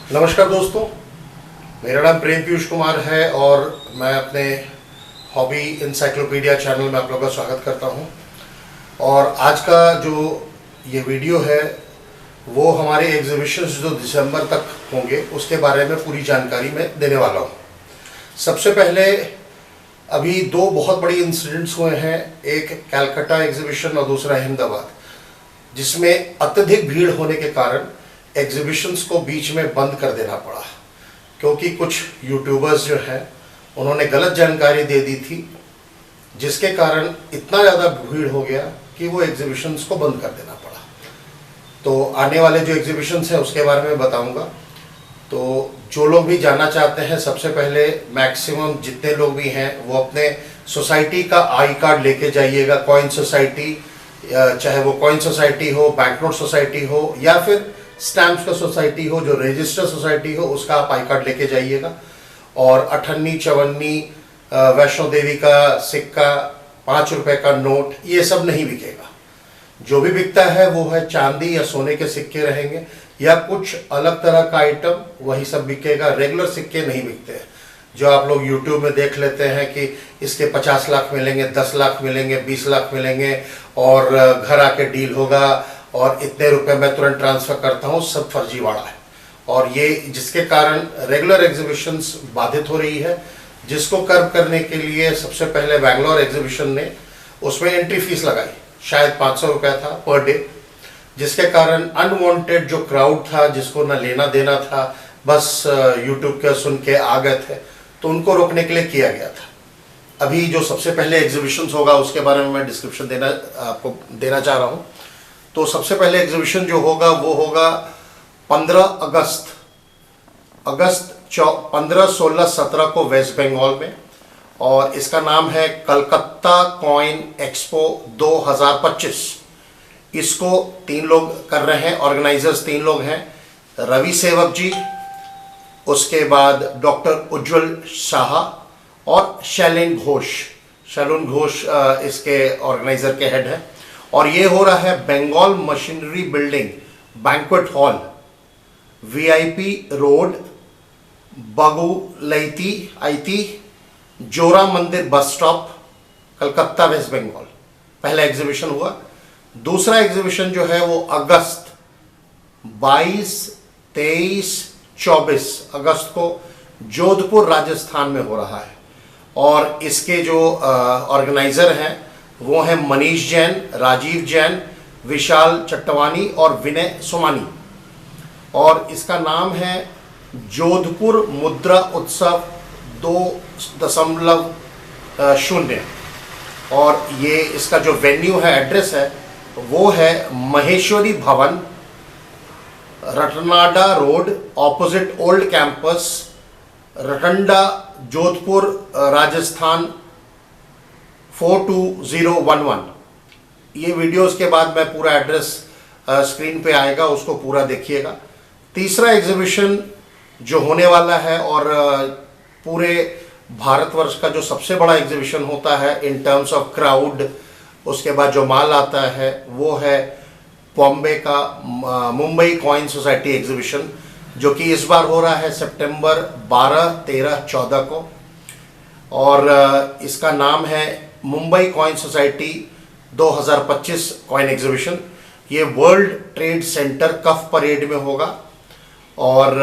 नमस्कार दोस्तों, मेरा नाम प्रेम पीयूष कुमार है और मैं अपने हॉबी इंसाइक्लोपीडिया चैनल में आप लोगों का स्वागत करता हूं। और आज का जो ये वीडियो है वो हमारे एग्जीबिशंस जो दिसंबर तक होंगे उसके बारे में पूरी जानकारी मैं देने वाला हूं। सबसे पहले अभी दो बहुत बड़ी इंसिडेंट्स हुए हैं, एक कलकत्ता एग्जीबिशन और दूसरा अहमदाबाद, जिसमें अत्यधिक भीड़ होने के कारण एग्जीबिशंस को बीच में बंद कर देना पड़ा, क्योंकि कुछ यूट्यूबर्स जो हैं उन्होंने गलत जानकारी दे दी थी, जिसके कारण इतना ज़्यादा भीड़ हो गया कि वो एग्जीबिशंस को बंद कर देना पड़ा। तो आने वाले जो एग्जीबिशंस हैं उसके बारे में बताऊंगा। तो जो लोग भी जानना चाहते हैं, सबसे पहले मैक्सिमम जितने लोग भी हैं वो अपने सोसाइटी का आई कार्ड लेके जाइएगा। कॉइन सोसाइटी, चाहे वो कॉइन सोसाइटी हो, बैंकनोट सोसाइटी हो या फिर स्टैम्प्स का सोसाइटी हो, जो रजिस्टर सोसाइटी हो, उसका आप आई कार्ड लेके जाइएगा। और अठन्नी, चवन्नी, वैष्णो देवी का सिक्का, 5 रुपए का नोट, ये सब नहीं बिकेगा। जो भी बिकता है वो है चांदी या सोने के सिक्के रहेंगे या कुछ अलग तरह का आइटम, वही सब बिकेगा। रेगुलर सिक्के नहीं बिकते हैं, जो आप लोग यूट्यूब में देख लेते हैं कि इसके 50 लाख मिलेंगे, 10 लाख मिलेंगे, 20 लाख मिलेंगे और घर आके डील होगा और इतने रुपए मैं तुरंत ट्रांसफर करता हूँ, सब फर्जीवाड़ा है। और ये जिसके कारण रेगुलर एग्जीबिशंस बाधित हो रही है, जिसको कर्व करने के लिए सबसे पहले बैंगलोर एग्जीबिशन ने उसमें एंट्री फीस लगाई, शायद 500 रुपया था पर डे, जिसके कारण अनवांटेड जो क्राउड था, जिसको ना लेना देना था, बस यूट्यूब के सुन के आ गए थे, तो उनको रोकने के लिए किया गया था। अभी जो सबसे पहले एग्जीबिशंस होगा उसके बारे में मैं डिस्क्रिप्शन आपको देना चाह रहा हूँ। तो सबसे पहले एग्जीबिशन जो होगा वो होगा 15 अगस्त 15, 16, 17 को वेस्ट बंगाल में, और इसका नाम है कलकत्ता कॉइन एक्सपो 2025। इसको 3 लोग कर रहे हैं, ऑर्गेनाइजर्स 3 लोग हैं, रवि सेवक जी, उसके बाद डॉक्टर उज्जवल शाह और शैलेन घोष इसके ऑर्गेनाइजर के हेड हैं। और ये हो रहा है Bengal machinery building banquet hall, VIP road, Baguiati, Jora Mandir bus stop, Calcutta, West Bengal. पहला एग्जीबिशन हुआ। दूसरा एग्जीबिशन जो है वो अगस्त 22, 23, 24 अगस्त को जोधपुर, राजस्थान में हो रहा है। और इसके जो ऑर्गेनाइजर हैं वो हैं मनीष जैन, राजीव जैन, विशाल चट्टवानी और विनय सोमानी। और इसका नाम है जोधपुर मुद्रा उत्सव 2.0। और ये इसका जो वेन्यू है, एड्रेस है, वो है Maheshwari Bhawan, Ratanada road, opposite old campus, Ratanada, Jodhpur, Rajasthan 42011। ये वीडियोस के बाद मैं पूरा एड्रेस स्क्रीन पे आएगा, उसको पूरा देखिएगा। तीसरा एग्जीबिशन जो होने वाला है और पूरे भारतवर्ष का जो सबसे बड़ा एग्जीबिशन होता है इन टर्म्स ऑफ क्राउड, उसके बाद जो माल आता है, वो है बॉम्बे का मुंबई कॉइन सोसाइटी एग्जीबिशन, जो कि इस बार हो रहा है सितंबर 12, 13, 14 को। और इसका नाम है Mumbai coin society 2025 coin exhibition. ये वर्ल्ड ट्रेड सेंटर कफ परेड में होगा और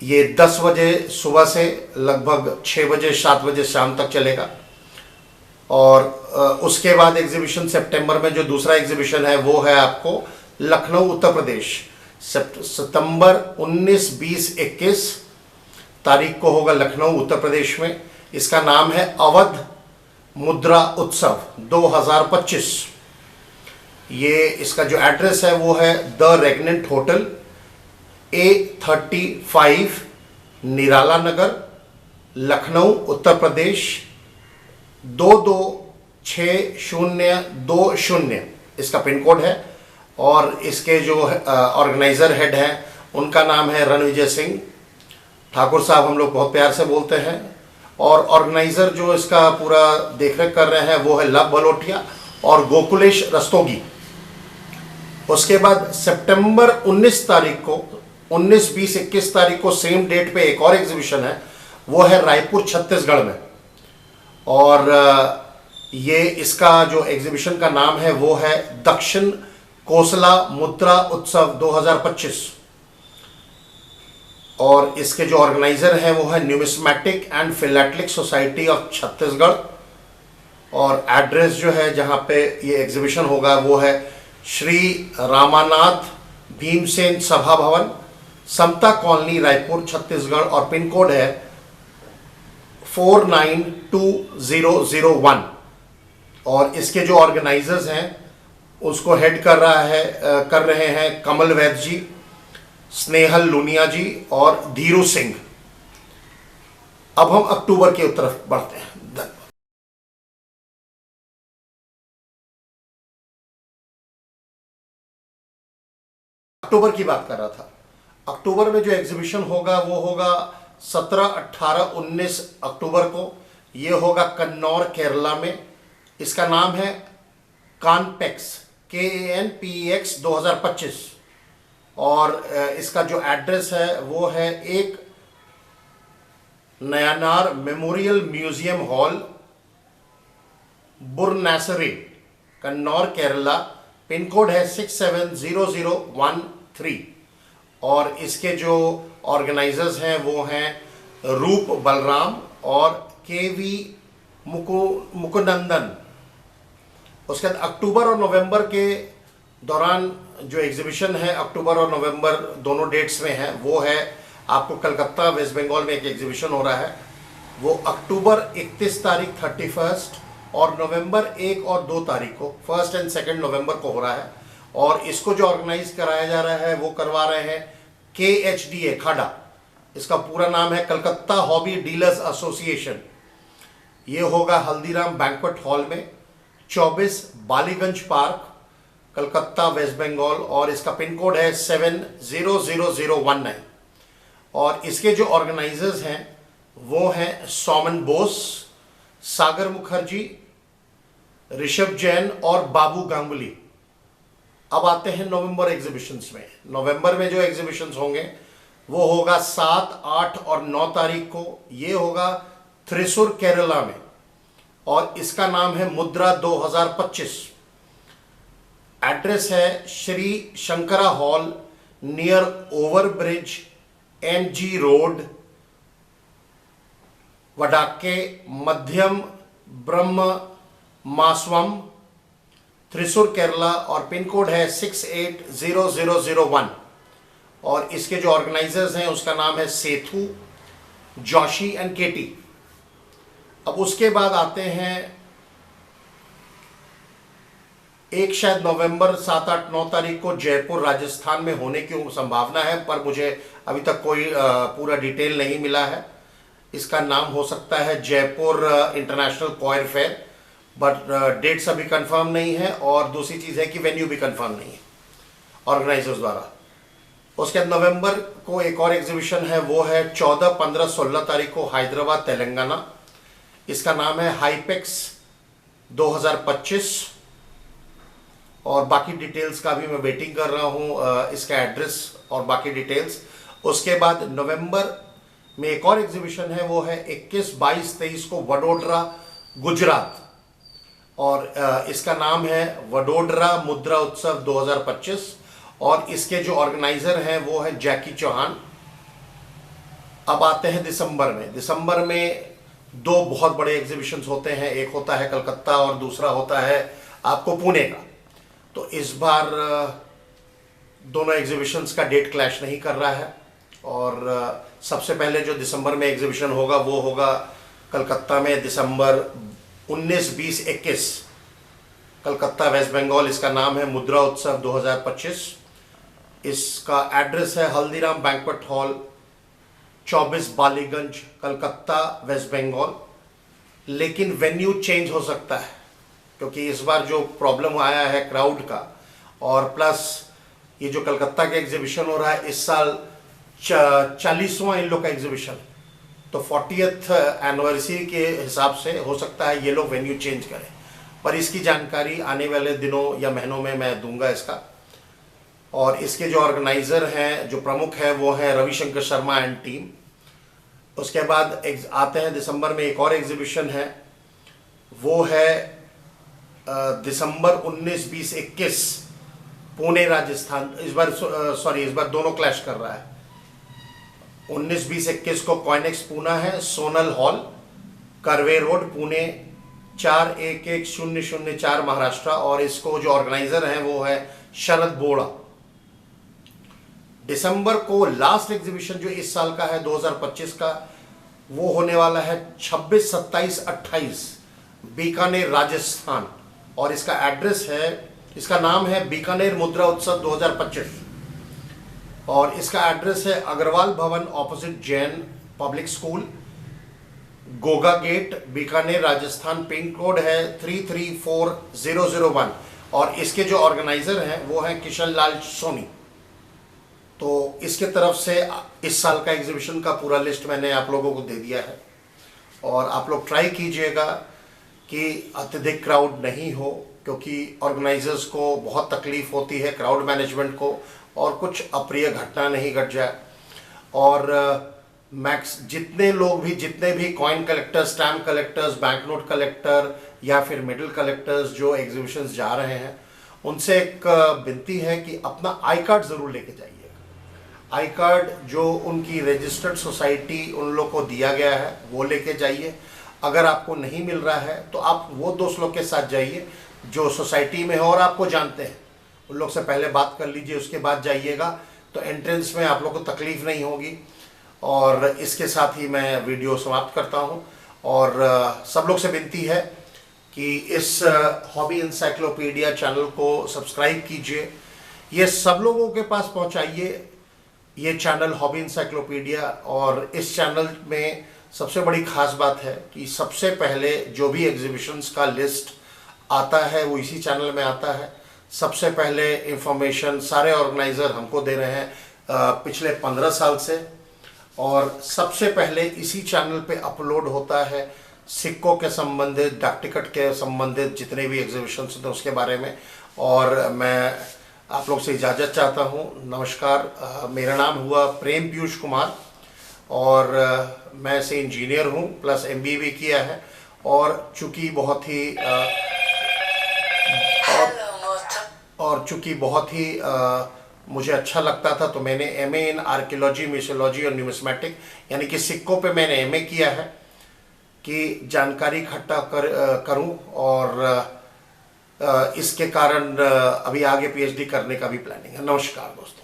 ये 10 बजे सुबह से लगभग 6 बजे 7 बजे शाम तक चलेगा। और उसके बाद एग्जीबिशन सितंबर में जो दूसरा एग्जीबिशन है वो है आपको लखनऊ, उत्तर प्रदेश, सितंबर 19, 20, 21 तारीख को होगा लखनऊ, उत्तर प्रदेश में। इसका नाम है अवध मुद्रा उत्सव 2025। ये इसका जो एड्रेस है वो है द रेगनेंट होटल, A35, निराला नगर, लखनऊ, उत्तर प्रदेश 226020 इसका पिन कोड है। और इसके जो ऑर्गेनाइजर हेड हैं उनका नाम है रणविजय सिंह ठाकुर साहब, हम लोग बहुत प्यार से बोलते हैं। और ऑर्गेनाइजर जो इसका पूरा देखरेख कर रहे हैं वो है लव बलोटिया और गोकुलेश रस्तोगी। उसके बाद सितंबर 19 तारीख को 19, 20, 21 तारीख को सेम डेट पे एक और एग्जीबिशन है, वो है रायपुर छत्तीसगढ़ में। और ये इसका जो एग्जीबिशन का नाम है वो है दक्षिण कोसला मुद्रा उत्सव 2025। और इसके जो ऑर्गेनाइजर हैं वो है numismatic and philatelic society of Chhattisgarh. और एड्रेस जो है जहां पे ये एग्जीबिशन होगा वो है श्री रामानाथ भीमसेन सभा भवन, समता कॉलोनी, रायपुर छत्तीसगढ़। और पिन कोड है 492001। और इसके जो ऑर्गेनाइजर्स हैं उसको हेड कर रहे हैं कमल वैद्य जी, स्नेहल लूनिया जी और धीरू सिंह। अब हम अक्टूबर की तरफ बढ़ते हैं। अक्टूबर की बात कर रहा था। अक्टूबर में जो एग्जीबिशन होगा वो होगा 17, 18, 19 अक्टूबर को। ये होगा कन्नौर, केरला में। इसका नाम है कानपेक्स, KANPEX 2025। और इसका जो एड्रेस है वो है 1 Nayanar memorial museum hall, Burnassery, Kannur, Kerala. Pin code है 670013। और इसके जो ऑर्गेनाइजर्स हैं वो हैं रूप बलराम और KV मुकुनंदन। उसके बाद अक्टूबर और नवंबर के दौरान जो एग्जीबिशन है, अक्टूबर और नवंबर दोनों डेट्स में है, वो है आपको कलकत्ता वेस्ट बंगाल में एक एग्जीबिशन हो रहा है। वो अक्टूबर 31 तारीख 31 और नवंबर 1 और 2 तारीख को, 1 और 2 नवंबर को हो रहा है। और इसको जो ऑर्गेनाइज कराया जा रहा है वो करवा रहे हैं KHDA खाड़ा। इसका पूरा नाम है कलकत्ता हॉबी डीलर्स एसोसिएशन। ये होगा हल्दीराम बैंक्वेट हॉल में, 24 बालीगंज पार्क, कलकत्ता वेस्ट बंगाल। और इसका पिन कोड है 700019। और इसके जो ऑर्गेनाइजर्स हैं वो हैं सोमन बोस, सागर मुखर्जी, ऋषभ जैन और बाबू गांगुली। अब आते हैं नवंबर एग्जीबिशंस में। नवंबर में जो एग्जीबिशंस होंगे वो होगा 7, 8 और 9 तारीख को। ये होगा थ्रिसुर, केरला में। और इसका नाम है मुद्रा 2025। एड्रेस है Shri Shankara hall, near over bridge, MG road, Vadakke, Madhom ब्रह्म मासवम, थ्रिसुर, केरला। और पिन कोड है 680001। और इसके जो ऑर्गेनाइजर्स हैं उसका नाम है सेथु, जोशी एंड केटी। अब उसके बाद आते हैं एक शायद नवंबर 7, 8, 9 तारीख को जयपुर राजस्थान में होने की संभावना है, पर मुझे अभी तक कोई पूरा डिटेल नहीं मिला है। इसका नाम हो सकता है जयपुर इंटरनेशनल क्वायर फेयर, बट डेट्स अभी कंफर्म नहीं है। और दूसरी चीज़ है कि वेन्यू भी कंफर्म नहीं है ऑर्गेनाइजर्स द्वारा। उसके बाद नवंबर को एक और एग्जीबिशन है, वो है 14, 15, 16 तारीख को हैदराबाद, तेलंगाना। इसका नाम है हाईपेक्स 2025। और बाकी डिटेल्स का भी मैं वेटिंग कर रहा हूँ, इसका एड्रेस और बाकी डिटेल्स। उसके बाद नवंबर में एक और एग्जीबिशन है, वो है 21, 22, 23 को वडोदरा, गुजरात। और इसका नाम है वडोदरा मुद्रा उत्सव 2025। और इसके जो ऑर्गेनाइजर हैं वो है जैकी चौहान। अब आते हैं दिसंबर में। दिसंबर में 2 बहुत बड़े एग्जीबिशंस होते हैं, एक होता है कलकत्ता और दूसरा होता है आपको पुणे का। तो इस बार दोनों एग्जीबिशंस का डेट क्लैश नहीं कर रहा है। और सबसे पहले जो दिसंबर में एग्जीबिशन होगा वो होगा कलकत्ता में, दिसंबर 19, 20, 21, कलकत्ता वेस्ट बंगाल। इसका नाम है मुद्रा उत्सव 2025। इसका एड्रेस है हल्दीराम बैंक्वेट हॉल, 24 बालीगंज, कलकत्ता वेस्ट बंगाल। लेकिन वेन्यू चेंज हो सकता है क्योंकि इस बार जो प्रॉब्लम आया है क्राउड का, और प्लस ये जो कलकत्ता का एग्जीबिशन हो रहा है इस साल 40वां इन लोग का एग्जीबिशन, तो 40th एनिवर्सरी के हिसाब से हो सकता है ये लोग वेन्यू चेंज करें। पर इसकी जानकारी आने वाले दिनों या महीनों में मैं दूंगा इसका। और इसके जो ऑर्गेनाइजर हैं, जो प्रमुख हैं, वो हैं रविशंकर शर्मा एंड टीम। उसके बाद आते हैं दिसंबर में एक और एग्जीबिशन है, वो है दिसंबर 19, 20, 21 पुणे राजस्थान। इस बार सॉरी, इस बार दोनों क्लैश कर रहा है। 19, 20, 21 को कॉइनेक्स पूना है, सोनल हॉल, करवे रोड, पुणे 411004 महाराष्ट्र। और इसको जो ऑर्गेनाइजर हैं वो है शरद बोड़ा। दिसंबर को लास्ट एग्जीबिशन जो इस साल का है 2025 का, वो होने वाला है 26, 27, 28 बीकानेर राजस्थान। और इसका एड्रेस है, इसका नाम है बीकानेर मुद्रा उत्सव 2025। और इसका एड्रेस है Agarwal Bhawan opposite Jain public school, Goga Gate, Bikaner Rajasthan. Pin code है 334001। और इसके जो ऑर्गेनाइजर हैं वो हैं किशन लाल सोनी। तो इसके तरफ से इस साल का एग्जीबिशन का पूरा लिस्ट मैंने आप लोगों को दे दिया है। और आप लोग ट्राई कीजिएगा कि अत्यधिक क्राउड नहीं हो, क्योंकि ऑर्गेनाइजर्स को बहुत तकलीफ होती है, क्राउड मैनेजमेंट को, और कुछ अप्रिय घटना नहीं घट जाए। और मैक्स जितने भी coin collector, stamp collectors, bank note collector या फिर मेडल कलेक्टर्स जो एग्जीबिशंस जा रहे हैं, उनसे एक विनती है कि अपना आई कार्ड ज़रूर लेके जाइए। आई कार्ड जो उनकी रजिस्टर्ड सोसाइटी उन लोग को दिया गया है वो लेके जाइए। अगर आपको नहीं मिल रहा है तो आप वो दोस्त लोग के साथ जाइए जो सोसाइटी में हो और आपको जानते हैं, उन लोग से पहले बात कर लीजिए, उसके बाद जाइएगा, तो एंट्रेंस में आप लोग को तकलीफ नहीं होगी। और इसके साथ ही मैं वीडियो समाप्त करता हूँ। और सब लोग से विनती है कि इस हॉबी इंसाइक्लोपीडिया चैनल को सब्सक्राइब कीजिए, ये सब लोगों के पास पहुँचाइए ये चैनल हॉबी इंसाइक्लोपीडिया। और इस चैनल में सबसे बड़ी खास बात है कि सबसे पहले जो भी एग्जीबिशंस का लिस्ट आता है वो इसी चैनल में आता है। सबसे पहले इंफॉर्मेशन सारे ऑर्गेनाइज़र हमको दे रहे हैं पिछले 15 साल से। और सबसे पहले इसी चैनल पे अपलोड होता है सिक्कों के संबंधित, डाक टिकट के संबंधित जितने भी एग्जीबिशंस होते हैं उसके बारे में। और मैं आप लोग से इजाज़त चाहता हूँ। नमस्कार। मेरा नाम हुआ प्रेम पीयूष कुमार और मैं से इंजीनियर हूँ, प्लस MBA भी किया है। और चूँकि बहुत ही मुझे अच्छा लगता था तो मैंने MA इन आर्कियोलॉजी, मिसोलॉजी और न्यूमिस्मेटिक यानी कि सिक्कों पे मैंने MA किया है कि जानकारी इकट्ठा करूं। और इसके कारण अभी आगे PhD करने का भी प्लानिंग है। नमस्कार दोस्तों।